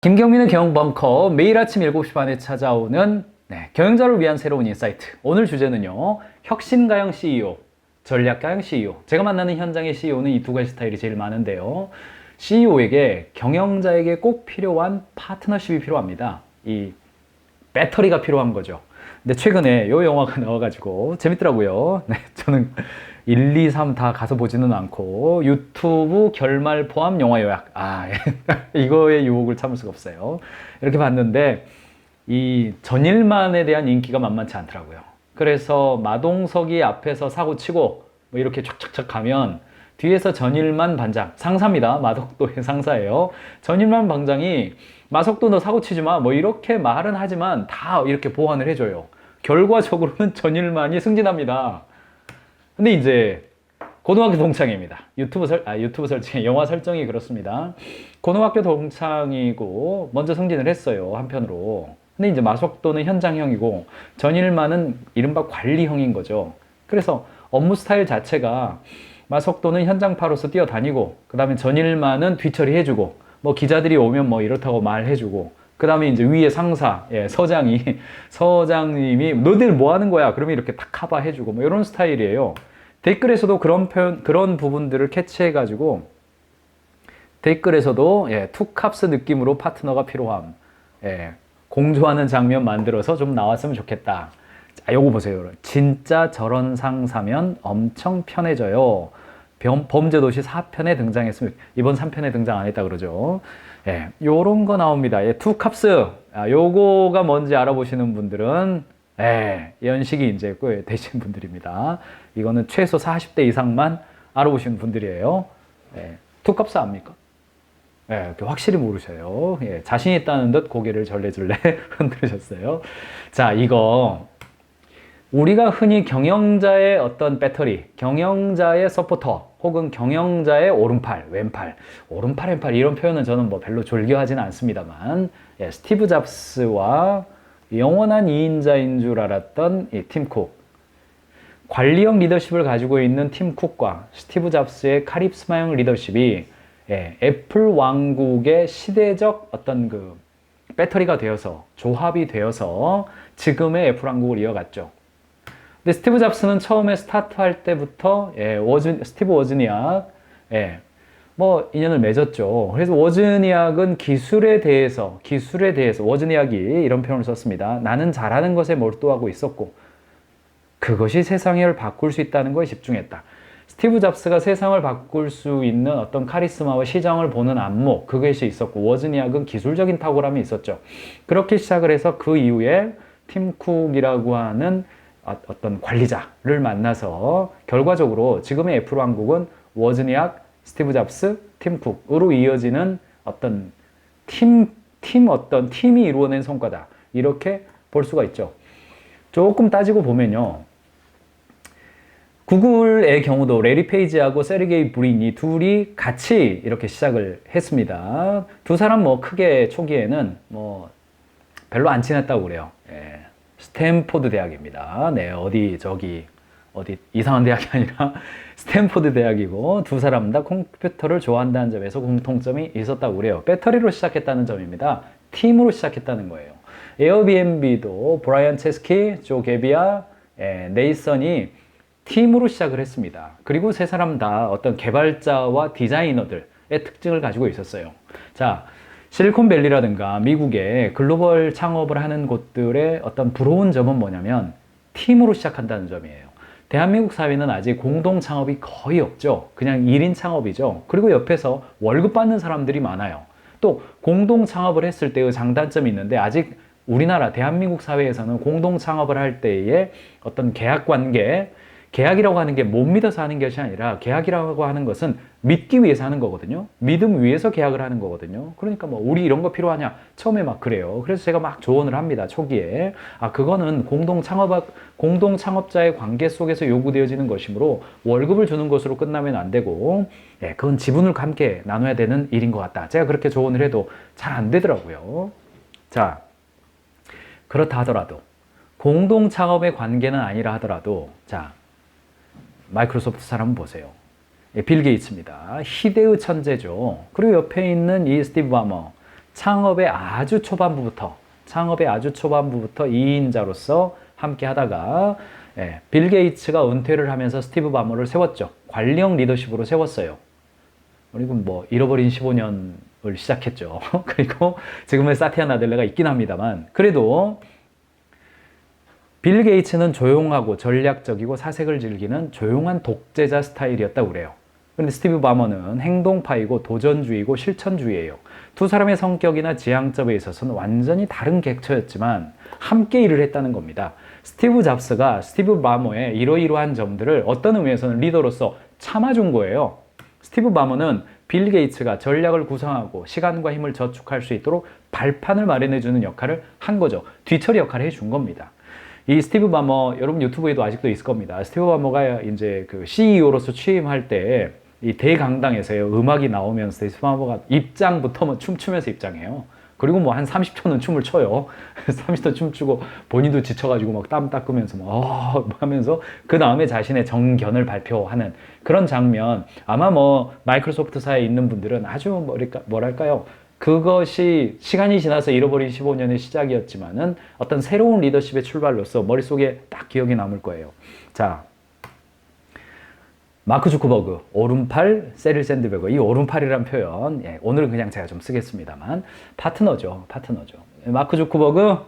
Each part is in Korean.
김경민의 경영벙커 매일 아침 7시 반에 찾아오는 경영자를 위한 새로운 인사이트. 오늘 주제는요. 혁신가형 CEO, 전략가형 CEO. 제가 만나는 현장의 CEO는 이 두 가지 스타일이 제일 많은데요. CEO에게 경영자에게 꼭 필요한 파트너십이 필요합니다. 이 배터리가 필요한 거죠. 근데 최근에 이 영화가 나와가지고 재밌더라고요. 저는 1, 2, 3 다 가서 보지는 않고 유튜브 결말 포함 영화 요약. 이거의 유혹을 참을 수가 없어요. 이렇게 봤는데 이 전일만에 대한 인기가 만만치 않더라고요. 그래서 마동석이 앞에서 사고 치고 뭐 이렇게 촥촥촥 가면 뒤에서 전일만 반장, 상사입니다. 마석도의 상사예요. 전일만 반장이 마석도 너 사고 치지 마. 뭐 이렇게 말은 하지만 다 이렇게 보완을 해줘요. 결과적으로는 전일만이 승진합니다. 근데 이제 고등학교 동창입니다. 유튜브 설정이 영화 설정이 그렇습니다. 고등학교 동창이고 먼저 승진을 했어요. 한편으로. 근데 이제 마석도는 현장형이고 전일만은 이른바 관리형인 거죠. 그래서 업무 스타일 자체가 마석도는 현장파로서 뛰어다니고 그 다음에 전일만은 뒤처리해주고 뭐 기자들이 오면 뭐 이렇다고 말해주고 그 다음에 이제 위에 상사, 서장님이 너희들 뭐 하는 거야? 그러면 이렇게 탁 커버해주고 뭐 이런 스타일이에요. 댓글에서도 그런 부분들을 캐치해가지고 댓글에서도 투캅스 느낌으로 파트너가 필요함. 공조하는 장면 만들어서 좀 나왔으면 좋겠다. 자, 요거 보세요. 진짜 저런 상사면 엄청 편해져요. 범죄도시 4편에 등장했으면 이번 3편에 등장 안 했다 그러죠. 요런 거 나옵니다. 투캅스. 요거가 뭔지 알아보시는 분들은 연식이 이제 꽤 되신 분들입니다. 이거는 최소 40대 이상만 알아보시는 분들이에요. 투캅스 압니까? 확실히 모르셔요. 자신 있다는 듯 고개를 절레절레 흔들으셨어요. 자, 이거 우리가 흔히 경영자의 어떤 배터리, 경영자의 서포터, 혹은 경영자의 오른팔, 왼팔, 오른팔, 왼팔 이런 표현은 저는 뭐 별로 졸겨하지는 않습니다만 스티브 잡스와 영원한 2인자인 줄 알았던 이 팀 쿡, 관리형 리더십을 가지고 있는 팀 쿡과 스티브 잡스의 카리스마형 리더십이 애플 왕국의 시대적 어떤 그 배터리가 되어서 조합이 되어서 지금의 애플 왕국을 이어갔죠. 근데 스티브 잡스는 처음에 스타트할 때부터 스티브 워즈니악 뭐 인연을 맺었죠. 그래서 워즈니악은 기술에 대해서 워즈니악이 이런 표현을 썼습니다. 나는 잘하는 것에 몰두하고 있었고 그것이 세상을 바꿀 수 있다는 것에 집중했다. 스티브 잡스가 세상을 바꿀 수 있는 어떤 카리스마와 시장을 보는 안목, 그것이 있었고 워즈니악은 기술적인 탁월함이 있었죠. 그렇게 시작을 해서 그 이후에 팀 쿡이라고 하는 어떤 관리자를 만나서 결과적으로 지금의 애플 왕국은 워즈니악, 스티브 잡스, 팀 쿡으로 이어지는 어떤 팀이 이루어낸 성과다. 이렇게 볼 수가 있죠. 조금 따지고 보면요. 구글의 경우도 레리 페이지하고 세르게이 브린이 둘이 같이 이렇게 시작을 했습니다. 두 사람 뭐 크게 초기에는 뭐 별로 안 친했다고 그래요. 스탠포드 대학입니다. 어디 이상한 대학이 아니라 스탠포드 대학이고 두 사람 다 컴퓨터를 좋아한다는 점에서 공통점이 있었다고 그래요. 배터리로 시작했다는 점입니다. 팀으로 시작했다는 거예요. 에어비앤비도 브라이언 체스키, 조 게비아, 네이선이 팀으로 시작을 했습니다. 그리고 세 사람 다 어떤 개발자와 디자이너들의 특징을 가지고 있었어요. 자, 실리콘밸리라든가 미국의 글로벌 창업을 하는 곳들의 어떤 부러운 점은 뭐냐면 팀으로 시작한다는 점이에요. 대한민국 사회는 아직 공동 창업이 거의 없죠. 그냥 1인 창업이죠. 그리고 옆에서 월급 받는 사람들이 많아요. 또 공동 창업을 했을 때의 장단점이 있는데 아직 우리나라 대한민국 사회에서는 공동 창업을 할 때의 어떤 계약 관계, 계약이라고 하는 게 못 믿어서 하는 것이 아니라 계약이라고 하는 것은 믿기 위해서 하는 거거든요. 믿음 위에서 계약을 하는 거거든요. 그러니까 뭐 우리 이런 거 필요하냐? 처음에 막 그래요. 그래서 제가 막 조언을 합니다. 초기에. 그거는 공동 창업자의 관계 속에서 요구되어지는 것이므로 월급을 주는 것으로 끝나면 안 되고 그건 지분을 함께 나눠야 되는 일인 것 같다. 제가 그렇게 조언을 해도 잘 안 되더라고요. 자, 그렇다 하더라도 공동 창업의 관계는 아니라 하더라도 자, 마이크로소프트 사람 보세요. 빌 게이츠입니다. 희대의 천재죠. 그리고 옆에 있는 이 스티브 바머, 창업의 아주 초반부부터 2인자로서 함께 하다가 빌 게이츠가 은퇴를 하면서 스티브 바머를 세웠죠. 관리형 리더십으로 세웠어요. 그리고 뭐 잃어버린 15년을 시작했죠. 그리고 지금의 사티아 나델라가 있긴 합니다만 그래도 빌 게이츠는 조용하고 전략적이고 사색을 즐기는 조용한 독재자 스타일이었다고 그래요. 근데 스티브 바머는 행동파이고 도전주의고 실천주의예요. 두 사람의 성격이나 지향점에 있어서는 완전히 다른 객처였지만 함께 일을 했다는 겁니다. 스티브 잡스가 스티브 바머의 이러이러한 점들을 어떤 의미에서는 리더로서 참아준 거예요. 스티브 바머는 빌 게이츠가 전략을 구상하고 시간과 힘을 저축할 수 있도록 발판을 마련해주는 역할을 한 거죠. 뒤처리 역할을 해준 겁니다. 이 스티브 바머, 여러분 유튜브에도 아직도 있을 겁니다. 스티브 바머가 이제 그 CEO로서 취임할 때 이 대강당에서요, 음악이 나오면서 스티브 바머가 입장부터 뭐 춤추면서 입장해요. 그리고 뭐 한 30초는 춤을 춰요. 30초 춤추고 본인도 지쳐가지고 막 땀 닦으면서 막 하면서 그 다음에 자신의 정견을 발표하는 그런 장면. 아마 뭐 마이크로소프트사에 있는 분들은 아주 뭐랄까요. 그것이 시간이 지나서 잃어버린 15년의 시작이었지만은 어떤 새로운 리더십의 출발로서 머릿속에 딱 기억이 남을 거예요. 자, 마크 주크버그, 오른팔, 세릴 샌드베거. 이 오른팔이란 표현, 오늘은 그냥 제가 좀 쓰겠습니다만 파트너죠. 마크 주크버그,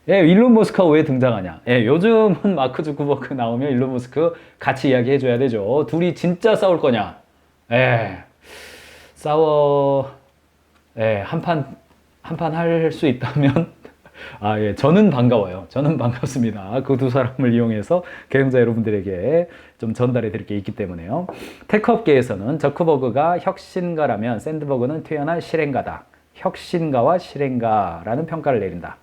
일론 머스크가 왜 등장하냐? 요즘은 마크 주크버그 나오면 일론 머스크 같이 이야기해줘야 되죠. 둘이 진짜 싸울 거냐? 한판 할 수 있다면 저는 반가워요. 저는 반갑습니다. 그 두 사람을 이용해서 경영자 여러분들에게 좀 전달해 드릴 게 있기 때문에요. 테크업계에서는 저크버그가 혁신가라면 샌드버그는 뛰어난 실행가다. 혁신가와 실행가라는 평가를 내린다.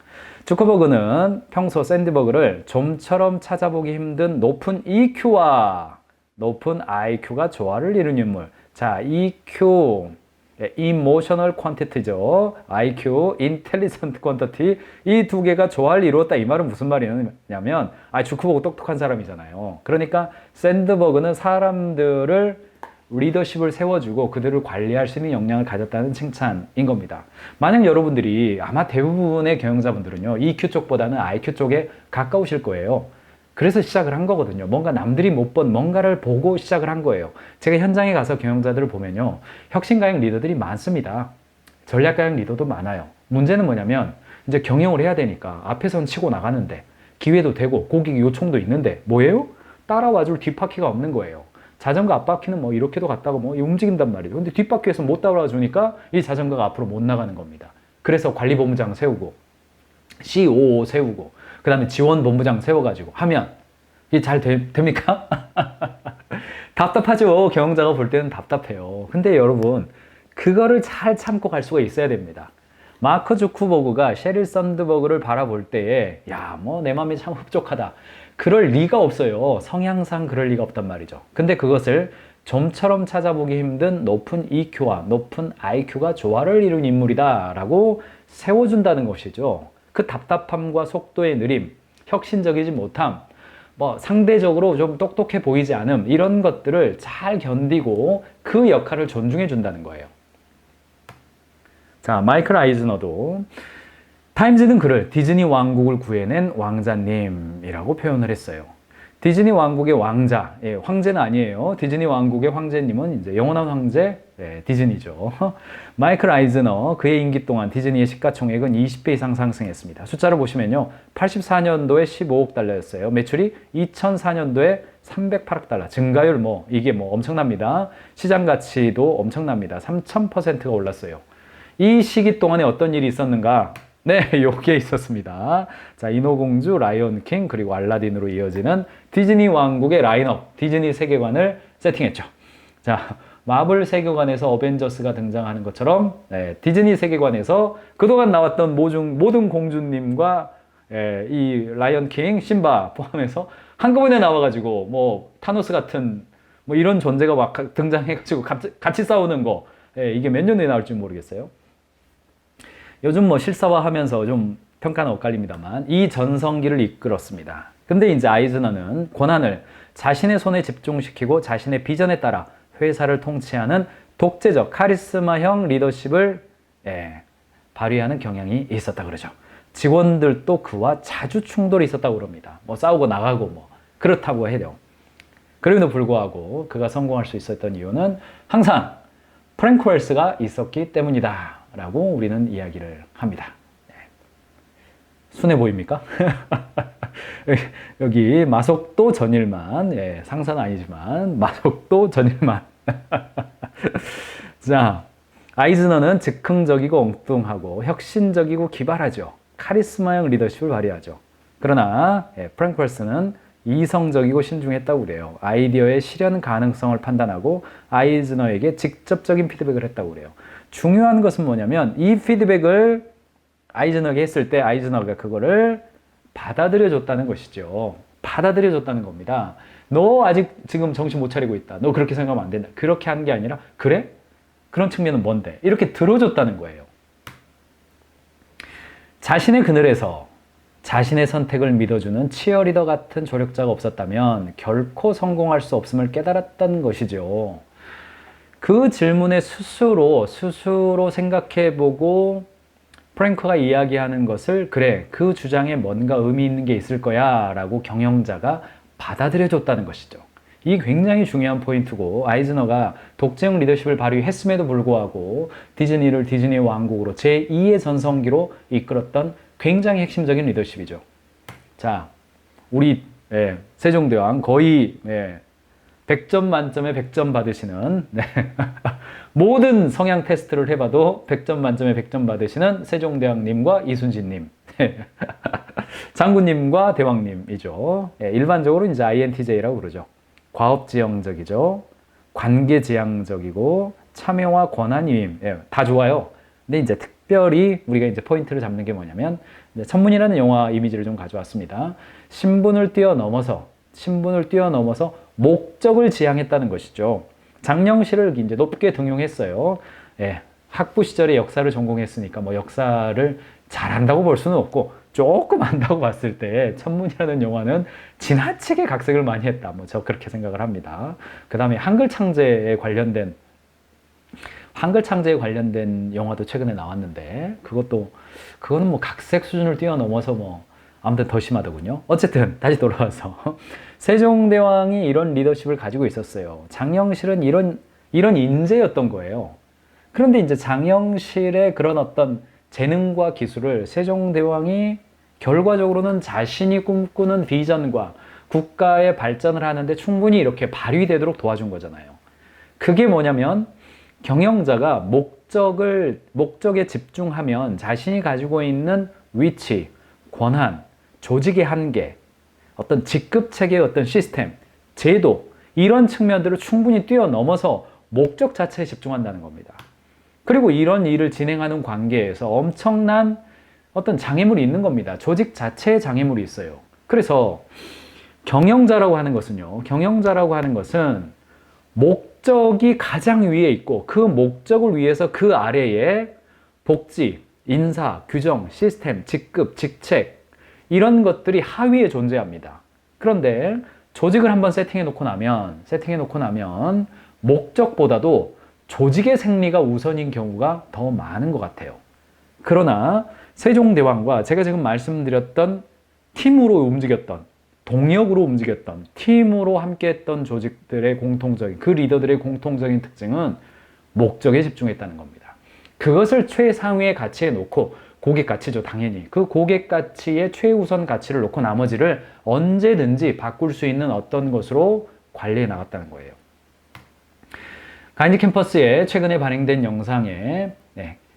주커버그는 평소 샌드버그를 좀처럼 찾아보기 힘든 높은 EQ와 높은 IQ가 조화를 이룬 인물. 자, EQ, Emotional Quantity죠. IQ, Intelligent Quantity. 이 두 개가 조화를 이루었다. 이 말은 무슨 말이냐면, 주커버그 똑똑한 사람이잖아요. 그러니까 샌드버그는 사람들을 리더십을 세워주고 그들을 관리할 수 있는 역량을 가졌다는 칭찬인 겁니다. 만약 여러분들이 아마 대부분의 경영자분들은요, EQ 쪽보다는 IQ 쪽에 가까우실 거예요. 그래서 시작을 한 거거든요. 뭔가 남들이 못 본 뭔가를 보고 시작을 한 거예요. 제가 현장에 가서 경영자들을 보면요, 혁신가형 리더들이 많습니다. 전략가형 리더도 많아요. 문제는 뭐냐면 이제 경영을 해야 되니까 앞에선 치고 나가는데 기회도 되고 고객 요청도 있는데 뭐예요? 따라와줄 뒷바퀴가 없는 거예요. 자전거 앞바퀴는 뭐 이렇게도 갔다가 뭐 움직인단 말이죠. 근데 뒷바퀴에서 못 따라와 주니까 이 자전거가 앞으로 못 나가는 겁니다. 그래서 관리본부장 세우고 COO 세우고 그 다음에 지원본부장 세워가지고 하면 이게 잘 됩니까? 답답하죠. 경영자가 볼 때는 답답해요. 근데 여러분, 그거를 잘 참고 갈 수가 있어야 됩니다. 마크 주크버그가 셰릴 샌드버그를 바라볼 때에 뭐 내 마음이 참 흡족하다. 그럴 리가 없어요. 성향상 그럴 리가 없단 말이죠. 근데 그것을 좀처럼 찾아보기 힘든 높은 EQ와 높은 IQ가 조화를 이룬 인물이다 라고 세워준다는 것이죠. 그 답답함과 속도의 느림, 혁신적이지 못함, 상대적으로 좀 똑똑해 보이지 않음, 이런 것들을 잘 견디고 그 역할을 존중해 준다는 거예요. 자, 마이클 아이즈너도 타임즈는 그를 디즈니 왕국을 구해낸 왕자님이라고 표현을 했어요. 디즈니 왕국의 왕자, 황제는 아니에요. 디즈니 왕국의 황제님은 이제 영원한 황제, 디즈니죠. 마이클 아이즈너, 그의 임기 동안 디즈니의 시가총액은 20배 이상 상승했습니다. 숫자를 보시면요, 84년도에 15억 달러였어요. 매출이 2004년도에 308억 달러. 증가율 이게 엄청납니다. 시장 가치도 엄청납니다. 3000%가 올랐어요. 이 시기 동안에 어떤 일이 있었는가? 요게 있었습니다. 자, 인어공주, 라이온킹, 그리고 알라딘으로 이어지는 디즈니 왕국의 라인업, 디즈니 세계관을 세팅했죠. 자, 마블 세계관에서 어벤져스가 등장하는 것처럼 디즈니 세계관에서 그동안 나왔던 모든 공주님과 이 라이온킹, 심바 포함해서 한꺼번에 나와가지고 타노스 같은 이런 존재가 막 등장해가지고 같이 싸우는 거, 이게 몇 년에 나올지 모르겠어요. 요즘 실사화하면서 좀 평가는 엇갈립니다만 이 전성기를 이끌었습니다. 근데 이제 아이즈너는 권한을 자신의 손에 집중시키고 자신의 비전에 따라 회사를 통치하는 독재적 카리스마형 리더십을 발휘하는 경향이 있었다 그러죠. 직원들도 그와 자주 충돌이 있었다고 그럽니다. 뭐 싸우고 나가고 뭐 그렇다고 해요. 그럼에도 불구하고 그가 성공할 수 있었던 이유는 항상 프랭크 웰스가 있었기 때문이다 라고 우리는 이야기를 합니다. 네. 순해 보입니까? 여기 마속도 전일만, 예, 상사는 아니지만 마속도 전일만. 자, 아이즈너는 즉흥적이고 엉뚱하고 혁신적이고 기발하죠. 카리스마형 리더십을 발휘하죠. 그러나 프랭크 웰스는 이성적이고 신중했다고 그래요. 아이디어의 실현 가능성을 판단하고 아이즈너에게 직접적인 피드백을 했다고 그래요. 중요한 것은 뭐냐면 이 피드백을 아이즈너에게 했을 때 아이즈너가 그거를 받아들여 줬다는 것이죠. 받아들여 줬다는 겁니다. 너 아직 지금 정신 못 차리고 있다. 너 그렇게 생각하면 안 된다. 그렇게 한 게 아니라 그래? 그런 측면은 뭔데? 이렇게 들어줬다는 거예요. 자신의 그늘에서 자신의 선택을 믿어주는 치어리더 같은 조력자가 없었다면 결코 성공할 수 없음을 깨달았던 것이죠. 그 질문에 스스로 생각해보고 프랭크가 이야기하는 것을 그래, 그 주장에 뭔가 의미 있는 게 있을 거야 라고 경영자가 받아들여줬다는 것이죠. 이 굉장히 중요한 포인트고 아이즈너가 독재형 리더십을 발휘했음에도 불구하고 디즈니를 디즈니 왕국으로 제2의 전성기로 이끌었던 굉장히 핵심적인 리더십이죠. 자, 우리 세종대왕 거의 100점 만점에 100점 받으시는 모든 성향 테스트를 해봐도 100점 만점에 100점 받으시는 세종대왕님과 이순신님 장군님과 대왕님이죠. 일반적으로 이제 INTJ라고 그러죠. 과업지향적이죠. 관계지향적이고 참여와 권한위임 다 좋아요. 근데 이제 특별히 우리가 이제 포인트를 잡는 게 뭐냐면 천문이라는 영화 이미지를 좀 가져왔습니다. 신분을 뛰어넘어서 목적을 지향했다는 것이죠. 장영실을 이제 높게 등용했어요. 학부 시절에 역사를 전공했으니까 뭐 역사를 잘한다고 볼 수는 없고 조금 안다고 봤을 때 천문이라는 영화는 지나치게 각색을 많이 했다. 뭐 저 그렇게 생각을 합니다. 그 다음에 한글 창제에 관련된 영화도 최근에 나왔는데 그거는 뭐 각색 수준을 뛰어넘어서 뭐 아무튼 더 심하더군요. 어쨌든 다시 돌아와서 세종대왕이 이런 리더십을 가지고 있었어요. 장영실은 이런 인재였던 거예요. 그런데 이제 장영실의 그런 어떤 재능과 기술을 세종대왕이 결과적으로는 자신이 꿈꾸는 비전과 국가의 발전을 하는데 충분히 이렇게 발휘되도록 도와준 거잖아요. 그게 뭐냐면 경영자가 목적에 집중하면 자신이 가지고 있는 위치, 권한, 조직의 한계, 어떤 직급체계의 어떤 시스템, 제도 이런 측면들을 충분히 뛰어넘어서 목적 자체에 집중한다는 겁니다. 그리고 이런 일을 진행하는 관계에서 엄청난 어떤 장애물이 있는 겁니다. 조직 자체에 장애물이 있어요. 그래서 경영자라고 하는 것은 목적이 가장 위에 있고 그 목적을 위해서 그 아래에 복지, 인사, 규정, 시스템, 직급, 직책 이런 것들이 하위에 존재합니다. 그런데 조직을 한번 세팅해 놓고 나면 목적보다도 조직의 생리가 우선인 경우가 더 많은 것 같아요. 그러나 세종대왕과 제가 지금 말씀드렸던 팀으로 움직였던, 동력으로 움직였던, 팀으로 함께했던 조직들의 그 리더들의 공통적인 특징은 목적에 집중했다는 겁니다. 그것을 최상위의 가치에 놓고 고객 가치죠, 당연히. 그 고객 가치의 최우선 가치를 놓고 나머지를 언제든지 바꿀 수 있는 어떤 것으로 관리해 나갔다는 거예요. 가인지 캠퍼스에 최근에 발행된 영상에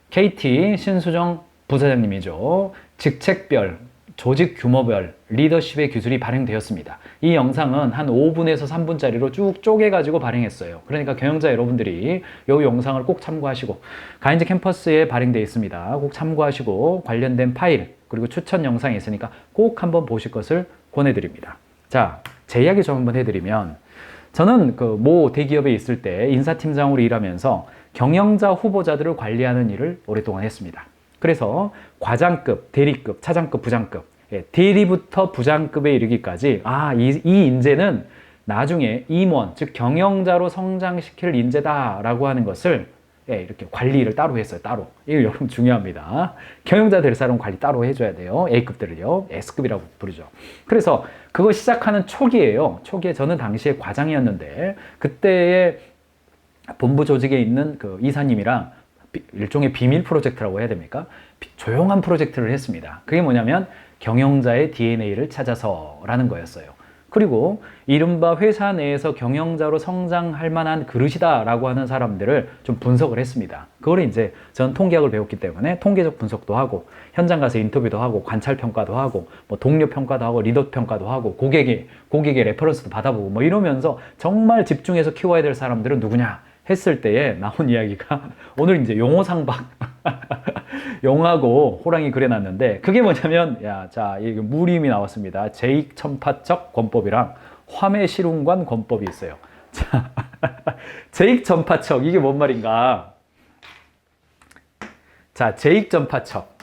KT 신수정 부사장님이죠. 직책별, 조직 규모별 리더십의 기술이 발행되었습니다. 이 영상은 한 5분에서 3분짜리로 쭉 쪼개가지고 발행했어요. 그러니까 경영자 여러분들이 이 영상을 꼭 참고하시고 가인지 캠퍼스에 발행되어 있습니다. 꼭 참고하시고 관련된 파일 그리고 추천 영상이 있으니까 꼭 한번 보실 것을 권해드립니다. 자, 제 이야기 좀 한번 해드리면 저는 그 모 대기업에 있을 때 인사팀장으로 일하면서 경영자 후보자들을 관리하는 일을 오랫동안 했습니다. 그래서 과장급, 대리급, 차장급, 부장급, 대리부터 부장급에 이르기까지 이 인재는 나중에 임원, 즉 경영자로 성장시킬 인재다라고 하는 것을 예, 이렇게 관리를 따로 했어요. 따로. 이거 여러분 중요합니다. 경영자 될 사람 관리 따로 해줘야 돼요. A급들을요. S급이라고 부르죠. 그래서 그거 시작하는 초기에요. 초기에 저는 당시에 과장이었는데 그때의 본부 조직에 있는 그 이사님이랑 일종의 비밀 프로젝트라고 해야 됩니까? 조용한 프로젝트를 했습니다. 그게 뭐냐면 경영자의 DNA를 찾아서라는 거였어요. 그리고 이른바 회사 내에서 경영자로 성장할 만한 그릇이다라고 하는 사람들을 좀 분석을 했습니다. 그걸 이제 전 통계학을 배웠기 때문에 통계적 분석도 하고 현장 가서 인터뷰도 하고 관찰 평가도 하고 뭐 동료 평가도 하고 리더 평가도 하고 고객의 레퍼런스도 받아보고 뭐 이러면서 정말 집중해서 키워야 될 사람들은 누구냐 했을 때에 나온 이야기가 오늘 이제 용어상박 용하고 호랑이 그려놨는데 그게 뭐냐면 이 무림이 나왔습니다. 제익천파적 권법이랑 화매실운관 권법이 있어요. 자, 제익천파적 이게 뭔 말인가? 자, 제익천파적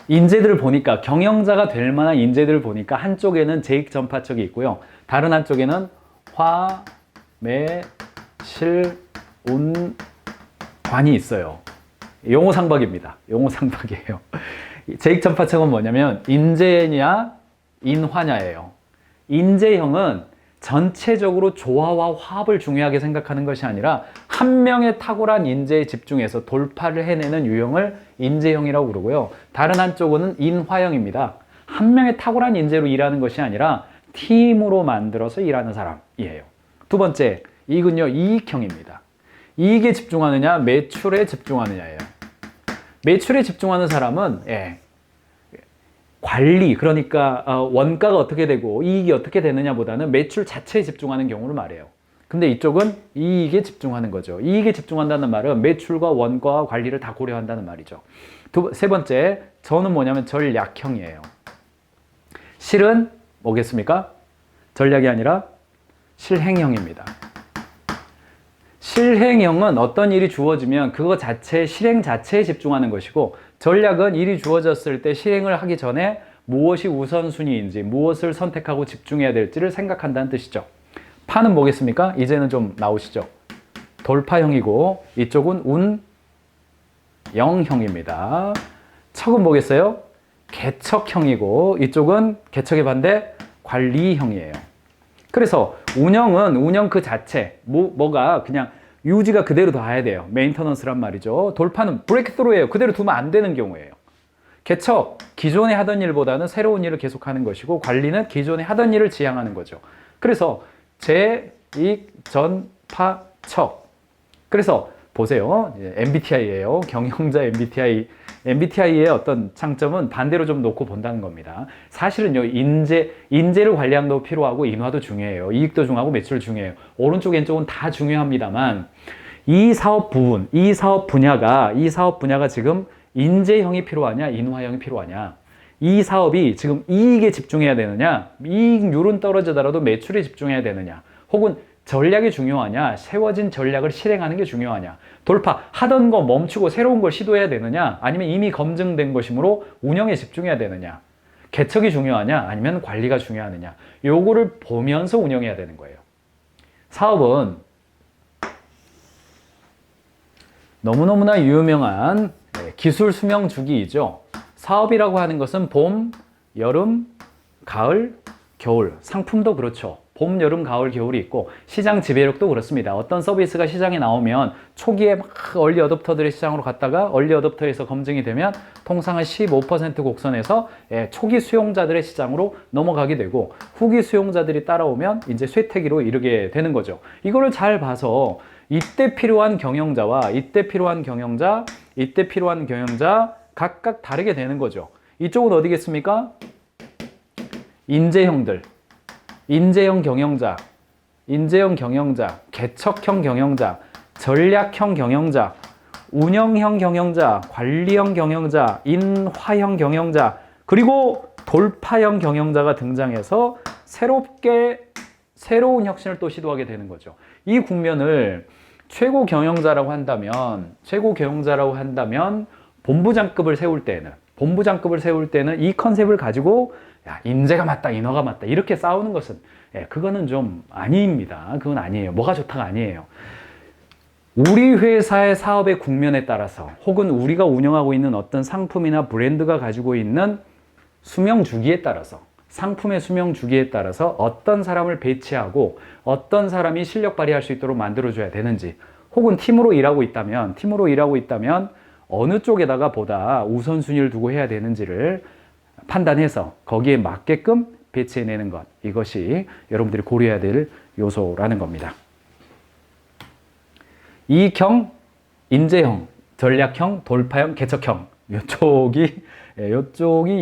인재들을 보니까 경영자가 될 만한 인재들을 보니까 한쪽에는 제익전파척이 있고요. 다른 한쪽에는 화매실운관이 있어요. 용어상박입니다. 용어상박이에요. 제익전파척은 뭐냐면 인재냐 인화냐예요. 인재형은 전체적으로 조화와 화합을 중요하게 생각하는 것이 아니라 한 명의 탁월한 인재에 집중해서 돌파를 해내는 유형을 인재형이라고 그러고요. 다른 한쪽은 인화형입니다. 한 명의 탁월한 인재로 일하는 것이 아니라 팀으로 만들어서 일하는 사람이에요. 두 번째, 이건요 이익형입니다. 이익에 집중하느냐 매출에 집중하느냐예요. 매출에 집중하는 사람은 관리, 그러니까 원가가 어떻게 되고 이익이 어떻게 되느냐보다는 매출 자체에 집중하는 경우를 말해요. 근데 이쪽은 이익에 집중하는 거죠. 이익에 집중한다는 말은 매출과 원가와 관리를 다 고려한다는 말이죠. 세 번째, 저는 뭐냐면 전략형이에요. 실은 뭐겠습니까? 전략이 아니라 실행형입니다. 실행형은 어떤 일이 주어지면 그거 자체, 실행 자체에 집중하는 것이고 전략은 일이 주어졌을 때 실행을 하기 전에 무엇이 우선순위인지 무엇을 선택하고 집중해야 될지를 생각한다는 뜻이죠. 파는 뭐겠습니까? 이제는 좀 나오시죠. 돌파형이고 이쪽은 운영형입니다. 척은 뭐겠어요? 개척형이고 이쪽은 개척의 반대 관리형이에요. 그래서 운영 그 자체 뭐가 그냥 유지가 그대로 둬야 돼요. 메인터넌스란 말이죠. 돌파는 브레이크스루예요. 그대로 두면 안 되는 경우예요. 개척, 기존에 하던 일보다는 새로운 일을 계속하는 것이고 관리는 기존에 하던 일을 지향하는 거죠. 그래서 제익전파척. 그래서 보세요. MBTI예요. 경영자 MBTI. MBTI의 어떤 장점은 반대로 좀 놓고 본다는 겁니다. 사실은요, 인재를 관리하는 것도 필요하고 인화도 중요해요. 이익도 중요하고 매출 중요해요. 오른쪽, 왼쪽은 다 중요합니다만 이 사업 분야가 지금 인재형이 필요하냐, 인화형이 필요하냐. 이 사업이 지금 이익에 집중해야 되느냐, 이익률은 떨어지더라도 매출에 집중해야 되느냐, 혹은 전략이 중요하냐, 세워진 전략을 실행하는 게 중요하냐, 돌파, 하던 거 멈추고 새로운 걸 시도해야 되느냐, 아니면 이미 검증된 것이므로 운영에 집중해야 되느냐, 개척이 중요하냐, 아니면 관리가 중요하느냐, 요거를 보면서 운영해야 되는 거예요. 사업은 너무너무나 유명한 기술 수명 주기이죠. 사업이라고 하는 것은 봄, 여름, 가을, 겨울, 상품도 그렇죠. 봄, 여름, 가을, 겨울이 있고 시장 지배력도 그렇습니다. 어떤 서비스가 시장에 나오면 초기에 막 얼리 어댑터들의 시장으로 갔다가 얼리 어댑터에서 검증이 되면 통상 한 15% 곡선에서 초기 수용자들의 시장으로 넘어가게 되고 후기 수용자들이 따라오면 이제 쇠퇴기로 이르게 되는 거죠. 이거를 잘 봐서 이때 필요한 경영자와 이때 필요한 경영자, 이때 필요한 경영자 각각 다르게 되는 거죠. 이쪽은 어디겠습니까? 인재형 경영자, 개척형 경영자, 전략형 경영자, 운영형 경영자, 관리형 경영자, 인화형 경영자, 그리고 돌파형 경영자가 등장해서 새로운 혁신을 또 시도하게 되는 거죠. 이 국면을 최고 경영자라고 한다면 본부장급을 세울 때는 이 컨셉을 가지고 인재가 맞다, 인허가 맞다 이렇게 싸우는 것은 예, 그거는 좀 아닙니다. 그건 아니에요. 뭐가 좋다가 아니에요. 우리 회사의 사업의 국면에 따라서 혹은 우리가 운영하고 있는 어떤 상품이나 브랜드가 가지고 있는 수명 주기에 따라서 상품의 수명 주기에 따라서 어떤 사람을 배치하고 어떤 사람이 실력 발휘할 수 있도록 만들어줘야 되는지 혹은 팀으로 일하고 있다면 어느 쪽에다가 보다 우선순위를 두고 해야 되는지를 판단해서 거기에 맞게끔 배치해내는 것, 이것이 여러분들이 고려해야 될 요소라는 겁니다. 이경, 인재형, 전략형, 돌파형, 개척형. 요쪽이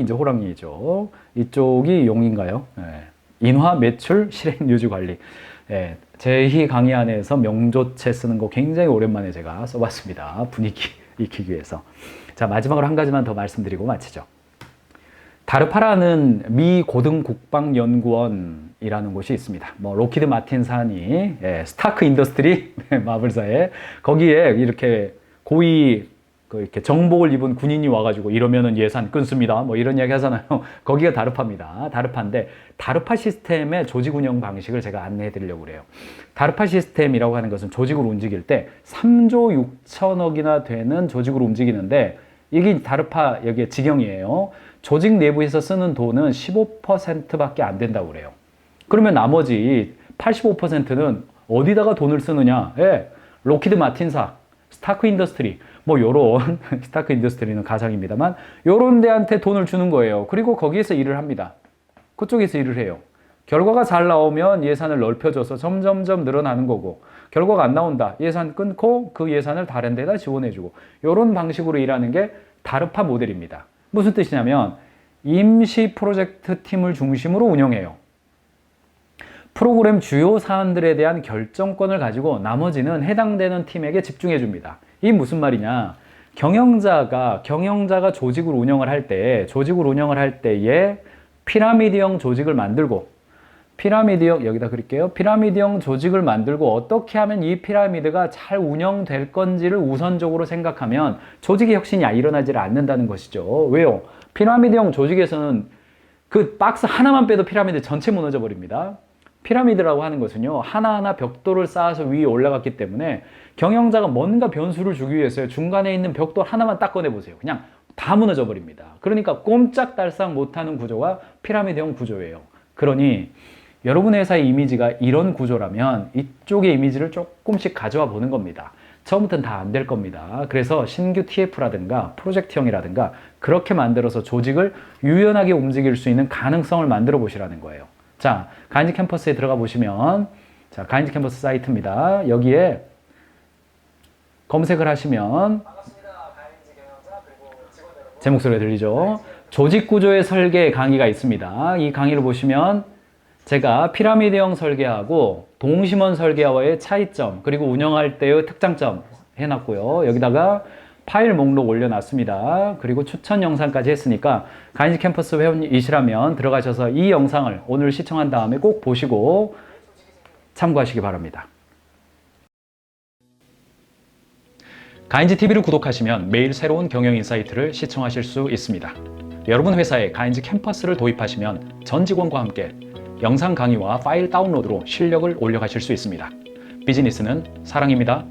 이제 호랑이죠. 이쪽이 용인가요? 인화, 매출, 실행, 유지, 관리. 제희 강의 안에서 명조체 쓰는 거 굉장히 오랜만에 제가 써봤습니다. 분위기 익히기 위해서. 자, 마지막으로 한 가지만 더 말씀드리고 마치죠. 다르파라는 미 고등국방연구원이라는 곳이 있습니다. 뭐 로키드 마틴산이 스타크 인더스트리 마블사에 거기에 이렇게 고위 이렇게 정복을 입은 군인이 와가지고 이러면은 예산 끊습니다. 뭐 이런 이야기 하잖아요. 거기가 다르파입니다. 다르파인데 다르파 시스템의 조직 운영 방식을 제가 안내해 드리려고 그래요. 다르파 시스템이라고 하는 것은 조직을 움직일 때 3조 6천억이나 되는 조직으로 움직이는데 이게 다르파 여기에 지경이에요. 조직 내부에서 쓰는 돈은 15%밖에 안 된다고 그래요. 그러면 나머지 85%는 어디다가 돈을 쓰느냐? 로키드 마틴사, 스타크 인더스트리, 뭐 요런 스타크 인더스트리는 가상입니다만 요런 데한테 돈을 주는 거예요. 그리고 거기에서 일을 합니다. 그쪽에서 일을 해요. 결과가 잘 나오면 예산을 넓혀줘서 점점점 늘어나는 거고 결과가 안 나온다. 예산 끊고 그 예산을 다른 데다 지원해주고 요런 방식으로 일하는 게 다르파 모델입니다. 무슨 뜻이냐면 임시 프로젝트 팀을 중심으로 운영해요. 프로그램 주요 사안들에 대한 결정권을 가지고 나머지는 해당되는 팀에게 집중해 줍니다. 이게 무슨 말이냐? 경영자가 조직을 운영을 할 때에 피라미드형 조직을 만들고 여기다 그릴게요. 피라미드형 조직을 만들고 어떻게 하면 이 피라미드가 잘 운영될 건지를 우선적으로 생각하면 조직의 혁신이 일어나지를 않는다는 것이죠. 왜요? 피라미드형 조직에서는 그 박스 하나만 빼도 피라미드 전체 무너져 버립니다. 피라미드라고 하는 것은요, 하나하나 벽돌을 쌓아서 위에 올라갔기 때문에 경영자가 뭔가 변수를 주기 위해서 중간에 있는 벽돌 하나만 딱 꺼내보세요. 그냥 다 무너져 버립니다. 그러니까 꼼짝달싹 못하는 구조가 피라미드형 구조예요. 그러니 여러분의 회사의 이미지가 이런 구조라면 이쪽의 이미지를 조금씩 가져와 보는 겁니다. 처음부터는 다 안 될 겁니다. 그래서 신규 TF라든가 프로젝트형이라든가 그렇게 만들어서 조직을 유연하게 움직일 수 있는 가능성을 만들어 보시라는 거예요. 자, 가인즈 캠퍼스에 들어가 보시면, 자, 가인즈 캠퍼스 사이트입니다. 여기에 검색을 하시면 제 목소리가 들리죠? 조직 구조의 설계 강의가 있습니다. 이 강의를 보시면 제가 피라미드형 설계하고 동심원 설계와의 차이점 그리고 운영할 때의 특장점 해놨고요. 여기다가 파일 목록 올려놨습니다. 그리고 추천 영상까지 했으니까 가인즈 캠퍼스 회원이시라면 들어가셔서 이 영상을 오늘 시청한 다음에 꼭 보시고 참고하시기 바랍니다. 가인즈 TV를 구독하시면 매일 새로운 경영 인사이트를 시청하실 수 있습니다. 여러분 회사에 가인즈 캠퍼스를 도입하시면 전 직원과 함께 영상 강의와 파일 다운로드로 실력을 올려가실 수 있습니다. 비즈니스는 사랑입니다.